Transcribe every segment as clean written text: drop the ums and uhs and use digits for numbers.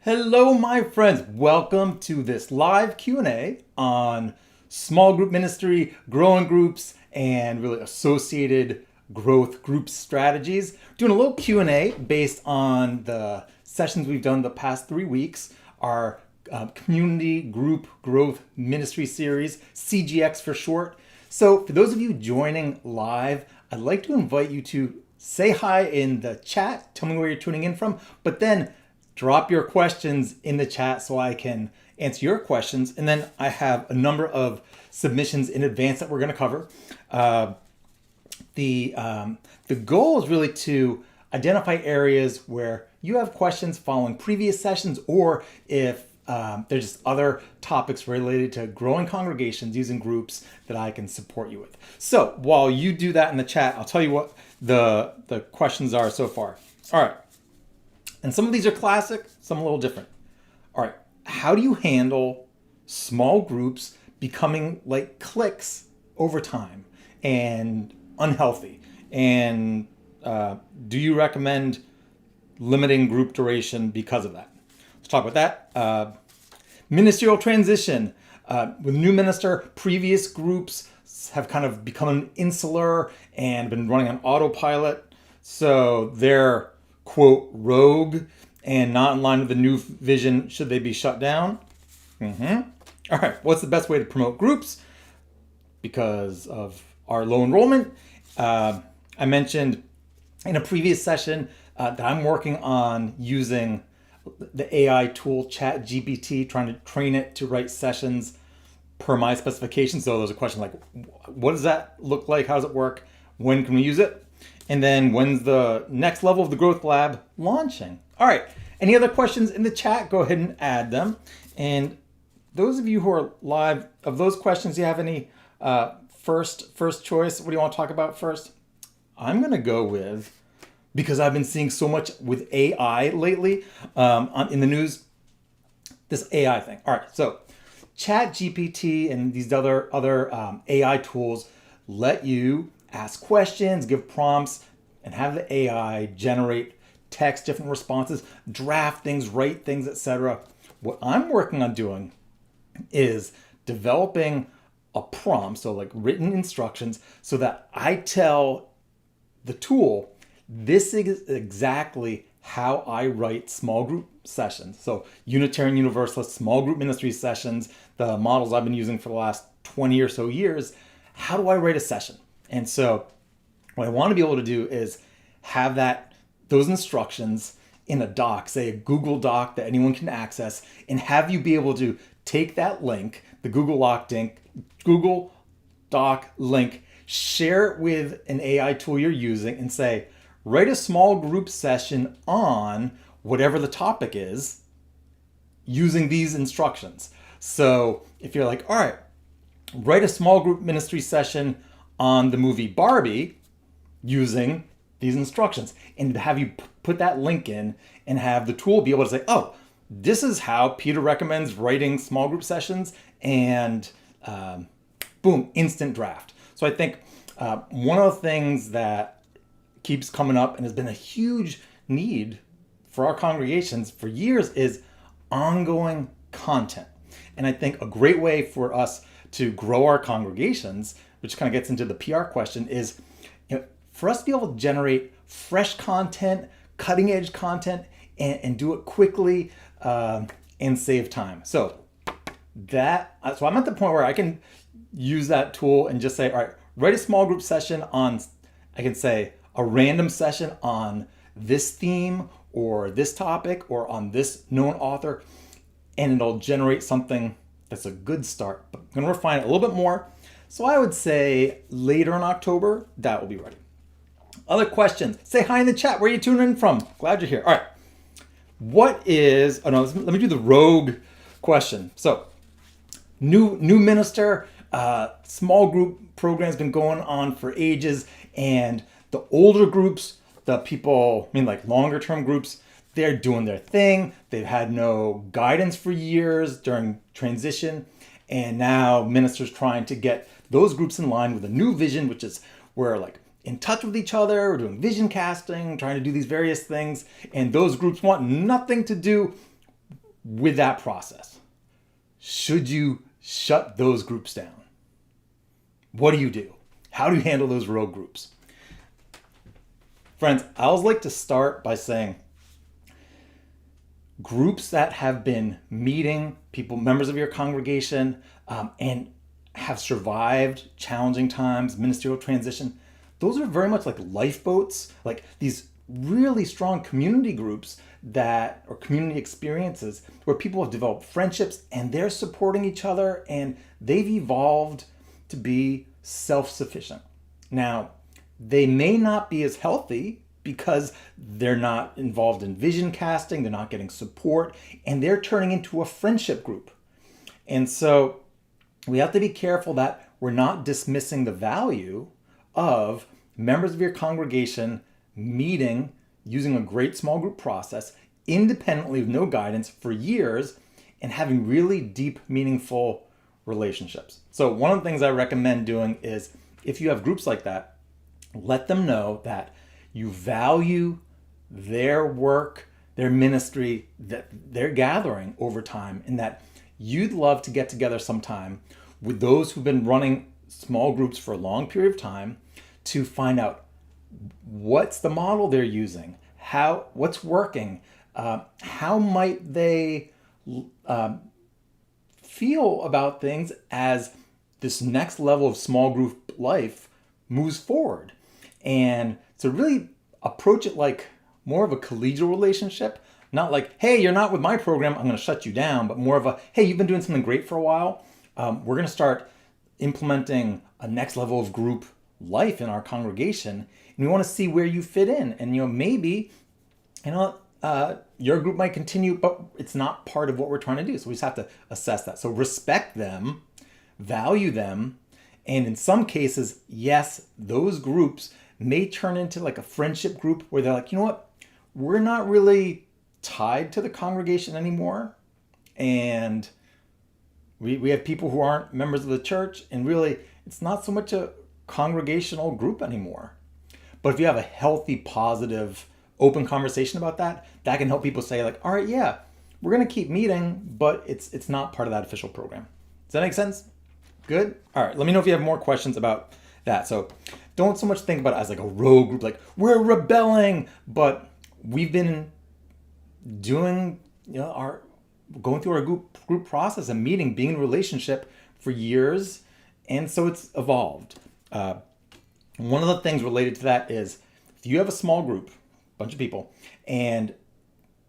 Hello, my friends. Welcome to this live Q&A on small group ministry, growing groups, and really associated growth group strategies. Doing a little Q&A based on the sessions we've done the past 3 weeks, our community group growth ministry series, CGX for short. So for those of you joining live, I'd like to invite you to say hi in the chat, tell me where you're tuning in from, but then drop your questions in the chat so I can answer your questions. And then I have a number of submissions in advance that we're going to cover. The goal is really to identify areas where you have questions following previous sessions, or if there's just other topics related to growing congregations using groups that I can support you with. So while you do that in the chat, I'll tell you what the questions are so far. All right. And some of these are classic, some a little different. All right, how do you handle small groups becoming like cliques over time and unhealthy? And do you recommend limiting group duration because of that? Let's talk about that. Ministerial transition. With new minister, previous groups have kind of become insular and been running on autopilot. So they're quote rogue and not in line with the new vision. Should they be shut down? All right, what's the best way to promote groups because of our low enrollment? I mentioned in a previous session that I'm working on using the AI tool ChatGPT, trying to train it to write sessions per my specifications. So there's a question like, what does that look like? How does it work? When can we use it? And then when's the next level of the Growth Lab launching? All right, any other questions in the chat, go ahead and add them. And those of you who are live, of those questions, do you have any first choice? What do you want to talk about first? I'm gonna go with, because I've been seeing so much with AI lately in the news, this AI thing. All right, so ChatGPT and these other AI tools let you ask questions, give prompts, and have the AI generate text, different responses, draft things, write things, etc. What I'm working on doing is developing a prompt, so like written instructions, so that I tell the tool, this is exactly how I write small group sessions. So Unitarian Universalist small group ministry sessions, the models I've been using for the last 20 or so years. How do I write a session? And so what I want to be able to do is have those instructions in a doc, say a Google Doc that anyone can access, and have you be able to take that link, the Google Doc link, share it with an AI tool you're using and say, write a small group session on whatever the topic is using these instructions. So if you're like, all right, write a small group ministry session on the movie Barbie using these instructions, and have you put that link in and have the tool be able to say, oh, this is how Peter recommends writing small group sessions, and boom, instant draft. So I think one of the things that keeps coming up and has been a huge need for our congregations for years is ongoing content. And I think a great way for us to grow our congregations, which kind of gets into the PR question, is for us to be able to generate fresh content, cutting edge content, and do it quickly and save time. So I'm at the point where I can use that tool and just say, all right, write a small group session on, I can say a random session on this theme or this topic or on this known author, and it'll generate something that's a good start. But I'm going to refine it a little bit more. So I would say later in October, that will be ready. Other questions? Say hi in the chat. Where are you tuning in from? Glad you're here. All right. Let me do the rogue question. So new minister, small group program's been going on for ages, and the older groups, the people, like longer term groups, they're doing their thing. They've had no guidance for years during transition. And now ministers trying to get those groups in line with a new vision, which is we're like in touch with each other, we're doing vision casting, trying to do these various things. And those groups want nothing to do with that process? Should you shut those groups down? What do you do? How do you handle those rogue groups? Friends, I always like to start by saying groups that have been meeting, members of your congregation, and have survived challenging times, ministerial transition, those are very much like lifeboats, like these really strong community groups or community experiences where people have developed friendships and they're supporting each other and they've evolved to be self-sufficient. Now, they may not be as healthy because they're not involved in vision casting, they're not getting support, and they're turning into a friendship group. And so we have to be careful that we're not dismissing the value of members of your congregation meeting using a great small group process independently with no guidance for years and having really deep, meaningful relationships. So one of the things I recommend doing is if you have groups like that, let them know that you value their work, their ministry, that they're gathering over time, and that you'd love to get together sometime with those who've been running small groups for a long period of time to find out what's the model they're using, what's working, how might they feel about things as this next level of small group life moves forward. And to really approach it like more of a collegial relationship, not like, hey, you're not with my program, I'm going to shut you down, but more of a, hey, you've been doing something great for a while. We're going to start implementing a next level of group life in our congregation, and we want to see where you fit in. And maybe your group might continue, but it's not part of what we're trying to do. So we just have to assess that. So respect them, value them, and in some cases, yes, those groups may turn into like a friendship group where they're like, you know what, we're not really tied to the congregation anymore, and we have people who aren't members of the church, and really it's not so much a congregational group anymore. But if you have a healthy, positive, open conversation about that, that can help people say like, all right, yeah, we're going to keep meeting, but it's not part of that official program. Does that make sense? Good? All right, let me know if you have more questions about that. So don't so much think about it as like a rogue group, like we're rebelling, but we've been doing, going through our group process and meeting, being in a relationship for years, and so it's evolved. One of the things related to that is if you have a small group, bunch of people, and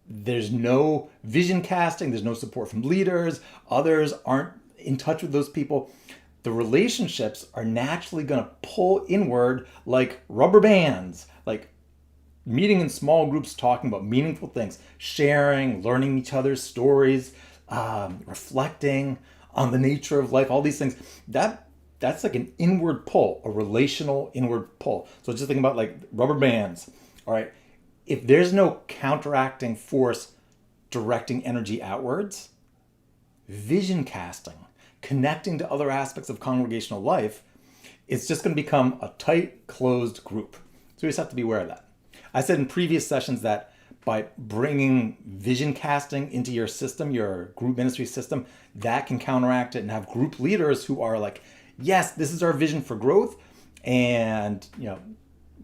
there's no vision casting, there's no support from leaders, others aren't in touch with those people, the relationships are naturally going to pull inward like rubber bands, like meeting in small groups, talking about meaningful things, sharing, learning each other's stories, reflecting on the nature of life, all these things. That's like an inward pull, a relational inward pull. So just think about like rubber bands. All right. If there's no counteracting force directing energy outwards, vision casting, connecting to other aspects of congregational life, it's just going to become a tight, closed group. So you just have to be aware of that. I said in previous sessions that by bringing vision casting into your system, your group ministry system, that can counteract it and have group leaders who are like, yes, this is our vision for growth. And,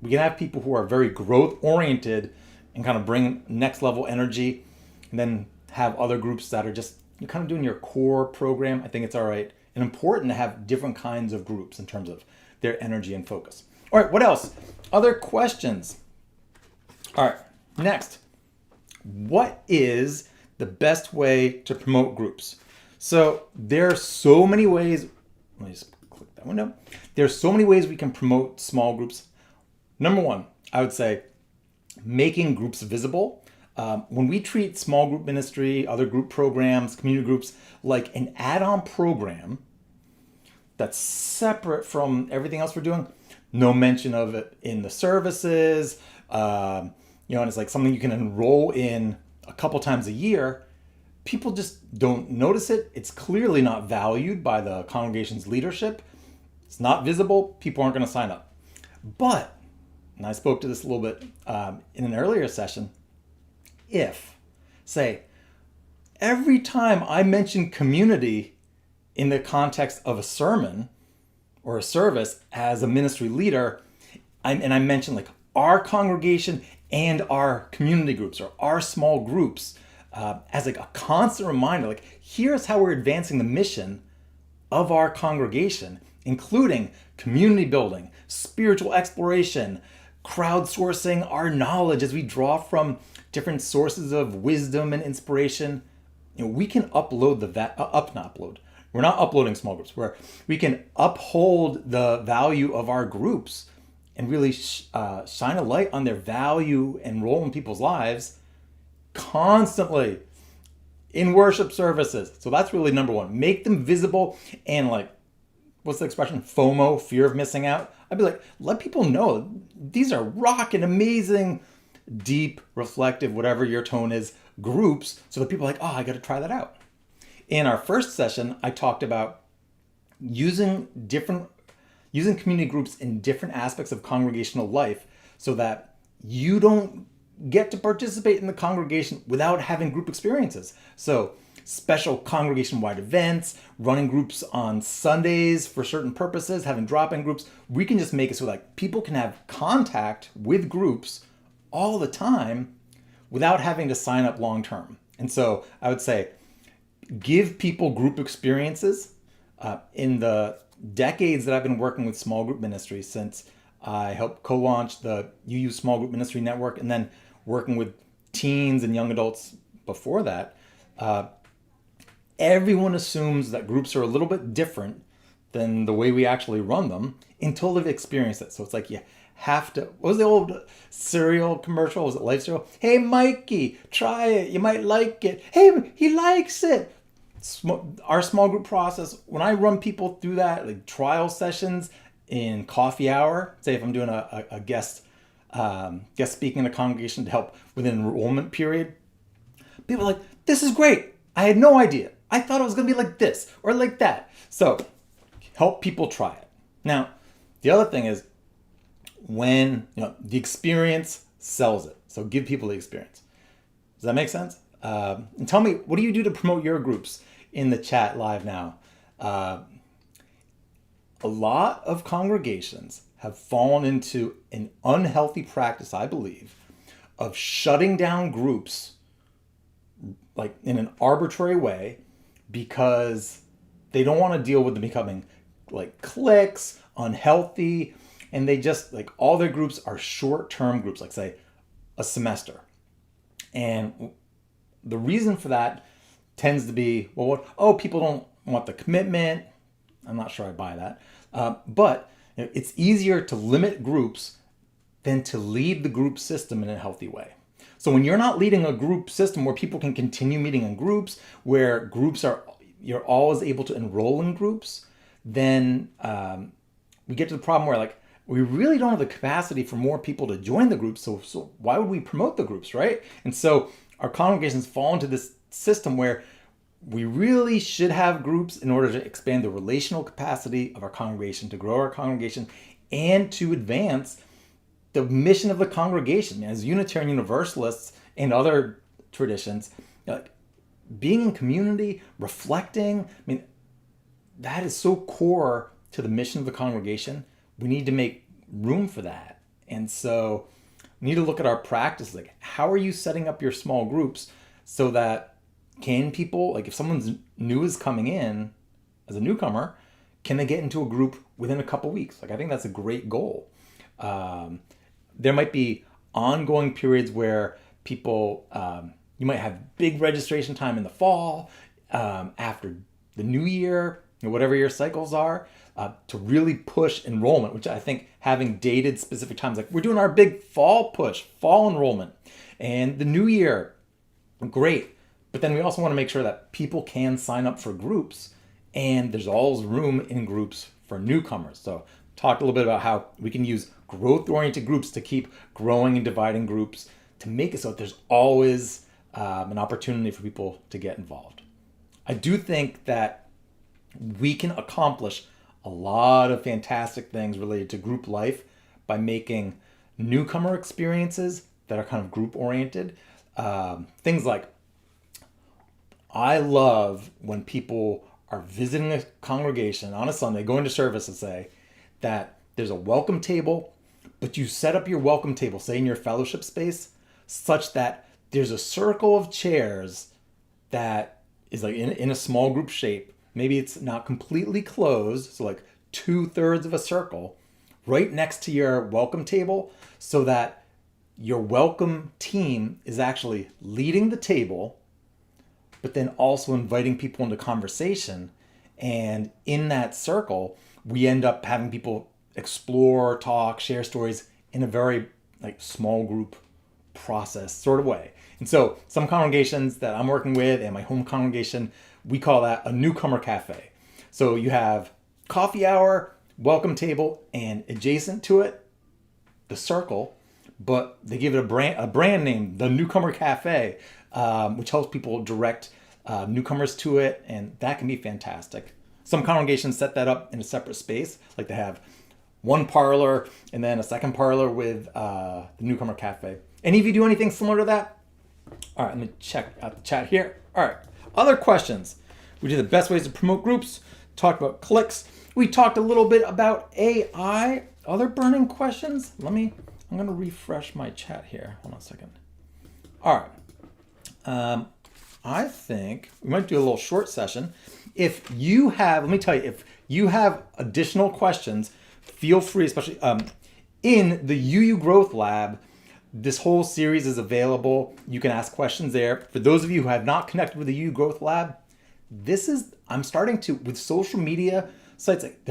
we can have people who are very growth oriented and kind of bring next level energy, and then have other groups that are just kind of doing your core program. I think it's all right and important to have different kinds of groups in terms of their energy and focus. All right, what else? Other questions? All right, next. What is the best way to promote groups? So there are so many ways. Let me just click that window. There's so many ways we can promote small groups. Number one, I would say making groups visible. When we treat small group ministry, other group programs, community groups, like an add-on program that's separate from everything else we're doing, no mention of it in the services, and it's like something you can enroll in a couple times a year, people just don't notice it. It's clearly not valued by the congregation's leadership. It's not visible. People aren't going to sign up. But, and I spoke to this a little bit in an earlier session, if, say, every time I mention community in the context of a sermon or a service as a ministry leader, and I mention like our congregation and our community groups or our small groups as like a constant reminder, like here's how we're advancing the mission of our congregation, including community building, spiritual exploration, crowdsourcing our knowledge as we draw from different sources of wisdom and inspiration. We can upload not upload. We're not uploading small groups. Where we can uphold the value of our groups and really shine a light on their value and role in people's lives constantly in worship services. So that's really number one. Make them visible and like, what's the expression? FOMO, fear of missing out. I'd be like, let people know these are rockin' amazing, deep, reflective, whatever your tone is, groups, so that people are like, oh, I got to try that out. In our first session, I talked about using community groups in different aspects of congregational life so that you don't get to participate in the congregation without having group experiences. So special congregation-wide events, running groups on Sundays for certain purposes, having drop-in groups. We can just make it so like people can have contact with groups all the time without having to sign up long-term. And so I would say give people group experiences. In the decades that I've been working with small group ministry, since I helped co-launch the UU Small Group Ministry Network and then working with teens and young adults before that, everyone assumes that groups are a little bit different than the way we actually run them until they've experienced it. So it's like you have to, what was the old cereal commercial? Was it Life Cereal? Hey, Mikey, try it. You might like it. Hey, he likes it. Our small group process, when I run people through that, like trial sessions in coffee hour, say if I'm doing a guest speaking in a congregation to help with an enrollment period, people are like, this is great. I had no idea. I thought it was going to be like this or like that. So help people try it. Now, the other thing is when the experience sells it. So give people the experience. Does that make sense? And tell me, what do you do to promote your groups in the chat live now? A lot of congregations have fallen into an unhealthy practice, I believe, of shutting down groups like in an arbitrary way because they don't want to deal with them becoming like cliques, unhealthy, and they just like all their groups are short-term groups, like say a semester. And the reason for that tends to be, people don't want the commitment. I'm not sure I buy that. But it's easier to limit groups than to lead the group system in a healthy way. So when you're not leading a group system where people can continue meeting in groups, where you're always able to enroll in groups, then we get to the problem where like we really don't have the capacity for more people to join the groups. So why would we promote the groups, right? And so our congregations fall into this system where we really should have groups in order to expand the relational capacity of our congregation, to grow our congregation, and to advance the mission of the congregation. As Unitarian Universalists and other traditions, being in community, reflecting, that is so core to the mission of the congregation. We need to make room for that. And so we need to look at our practice, like how are you setting up your small groups so that can people, like if someone's new is coming in as a newcomer, can they get into a group within a couple weeks? Like I think that's a great goal. There might be ongoing periods where people, you might have big registration time in the fall, after the new year, whatever your cycles are, to really push enrollment, which I think having dated specific times, like we're doing our big fall push, fall enrollment, and the new year, great. But then we also want to make sure that people can sign up for groups, and there's always room in groups for newcomers. So talked a little bit about how we can use growth-oriented groups to keep growing and dividing groups to make it so that there's always an opportunity for people to get involved. I do think that we can accomplish a lot of fantastic things related to group life by making newcomer experiences that are kind of group-oriented. Things like I love when people are visiting a congregation on a Sunday, going to service, and say that there's a welcome table, but you set up your welcome table, say in your fellowship space, such that there's a circle of chairs that is like in a small group shape. Maybe it's not completely closed, so like 2/3 of a circle right next to your welcome table, so that your welcome team is actually leading the table, but then also inviting people into conversation. And in that circle, we end up having people explore, talk, share stories in a very like small group process sort of way. And so some congregations that I'm working with and my home congregation, we call that a newcomer cafe. So you have coffee hour, welcome table, and adjacent to it, the circle, but they give it a brand name, the Newcomer Cafe, which helps people direct newcomers to it, and that can be fantastic. Some congregations set that up in a separate space, like they have one parlor and then a second parlor with the Newcomer Cafe. Any of you do anything similar to that? All right, let me check out the chat here. All right, other questions. We did the best ways to promote groups, talked about clicks. We talked a little bit about AI. Other burning questions? I'm going to refresh my chat here. Hold on a second. All right. I think we might do a little short session. If you have, let me tell you, if you have additional questions, feel free, especially in the UU Growth Lab, this whole series is available. You can ask questions there. For those of you who have not connected with the UU Growth Lab, I'm starting to, with social media sites, like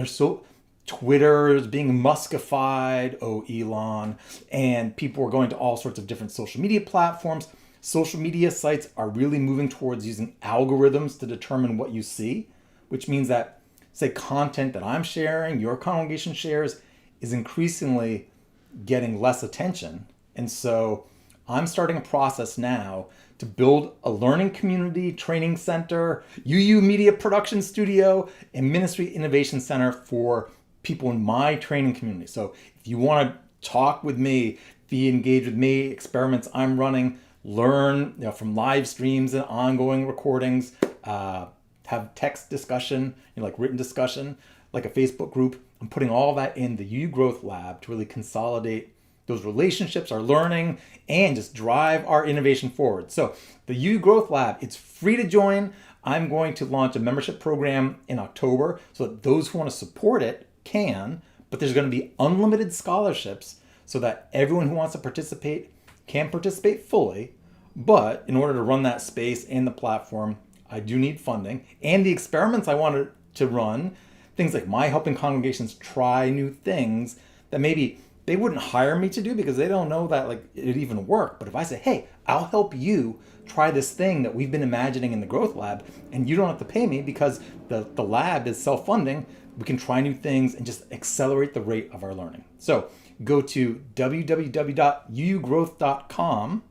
Twitter is being Muskified, oh Elon, and people are going to all sorts of different social media platforms. Social media sites are really moving towards using algorithms to determine what you see, which means that, say, content that I'm sharing, your congregation shares, is increasingly getting less attention. And so I'm starting a process now to build a learning community, training center, UU Media Production Studio, and Ministry Innovation Center for people in my training community. So if you want to talk with me, be engaged with me, experiments I'm running, learn from live streams and ongoing recordings, have text discussion, like written discussion, like a Facebook group. I'm putting all that in the UU Growth Lab to really consolidate those relationships, our learning, and just drive our innovation forward. So the UU Growth Lab, it's free to join. I'm going to launch a membership program in October so that those who want to support it can, but there's going to be unlimited scholarships so that everyone who wants to participate can participate fully. But in order to run that space and the platform, I do need funding. And the experiments I wanted to run, things like my helping congregations try new things that maybe they wouldn't hire me to do because they don't know that like it even work. But if I say, hey, I'll help you try this thing that we've been imagining in the Growth Lab, and you don't have to pay me because the lab is self-funding, we can try new things and just accelerate the rate of our learning. So go to www.uugrowth.com.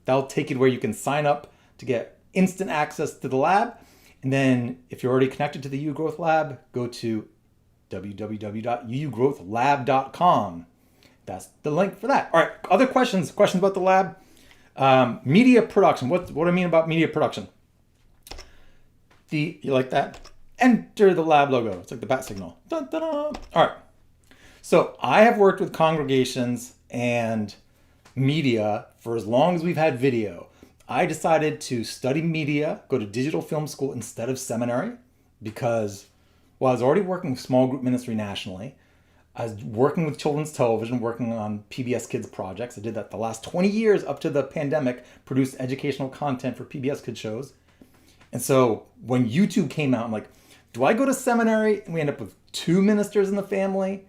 That'll take you to where you can sign up to get instant access to the lab. And then if you're already connected to the UU Growth Lab, go to www.uugrowthlab.com. That's the link for that. All right, other questions about the lab? Media production. What do I mean about media production? You like that? Enter the lab logo. It's like the bat signal. Dun, dun, dun. All right. So I have worked with congregations and media for as long as we've had video. I decided to study media, go to digital film school instead of seminary because, well, I was already working with small group ministry nationally. I was working with children's television, working on PBS Kids projects. I did that the last 20 years up to the pandemic, produced educational content for PBS Kids shows. And so when YouTube came out, I'm like, do I go to seminary and we end up with 2 ministers in the family?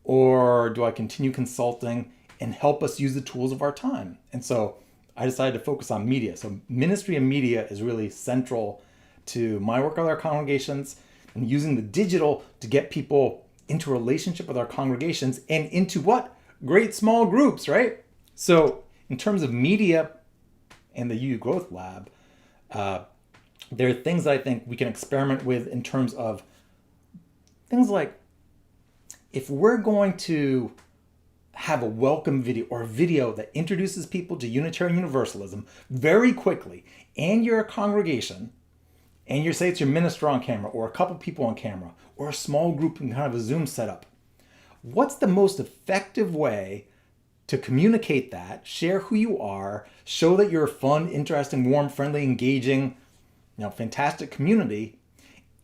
Or do I continue consulting and help us use the tools of our time? And so I decided to focus on media. So ministry and media is really central to my work with our congregations and using the digital to get people into a relationship with our congregations and into what? Great small groups, right? So in terms of media and the UU Growth Lab, there are things that I think we can experiment with in terms of things like if we're going to have a welcome video or a video that introduces people to Unitarian Universalism very quickly, and you're a congregation, and you say it's your minister on camera or a couple people on camera or a small group in kind of a Zoom setup, what's the most effective way to communicate that, share who you are, show that you're a fun, interesting, warm, friendly, engaging, fantastic community,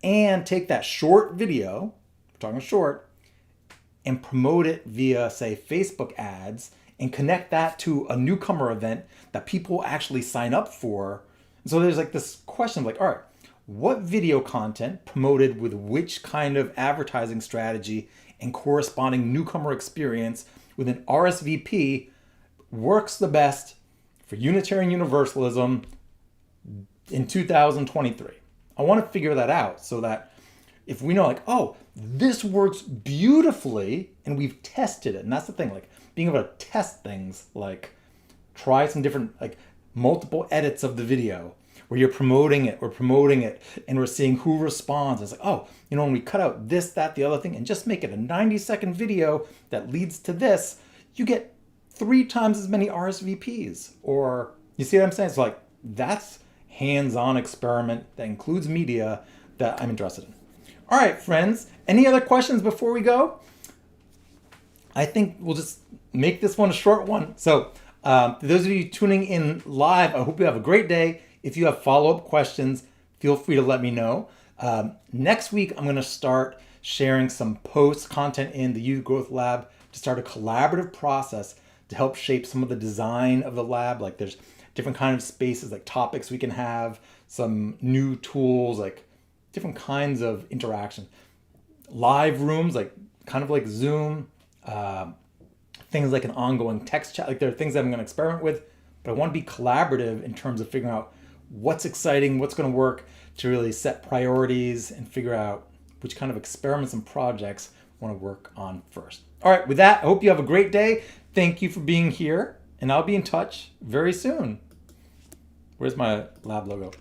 and take that short video, we're talking short, and promote it via, say, Facebook ads, and connect that to a Newcomer event that people actually sign up for. And so there's like this question of like, all right, what video content promoted with which kind of advertising strategy and corresponding Newcomer experience with an RSVP works the best for Unitarian Universalism in 2023? I want to figure that out so that if we know like, oh, this works beautifully and we've tested it. And that's the thing, like being able to test things, like try some different, like multiple edits of the video where you're promoting it, and we're seeing who responds. It's like, oh, when we cut out this, that, the other thing, and just make it a 90-second video that leads to this, you get 3 times as many RSVPs. Or, you see what I'm saying? It's like, that's hands-on experiment that includes media that I'm interested in. All right, friends, any other questions before we go? I think we'll just make this one a short one. So, for those of you tuning in live, I hope you have a great day. If you have follow-up questions, feel free to let me know. Next week, I'm going to start sharing some post content in the Youth Growth Lab to start a collaborative process to help shape some of the design of the lab. Like there's different kind of spaces, like topics we can have, some new tools, like different kinds of interaction. Live rooms, like kind of like Zoom, things like an ongoing text chat. Like there are things that I'm going to experiment with, but I want to be collaborative in terms of figuring out what's exciting, what's going to work, to really set priorities and figure out which kind of experiments and projects I want to work on first. All right, with that, I hope you have a great day. Thank you for being here, and I'll be in touch very soon. Where's my lab logo?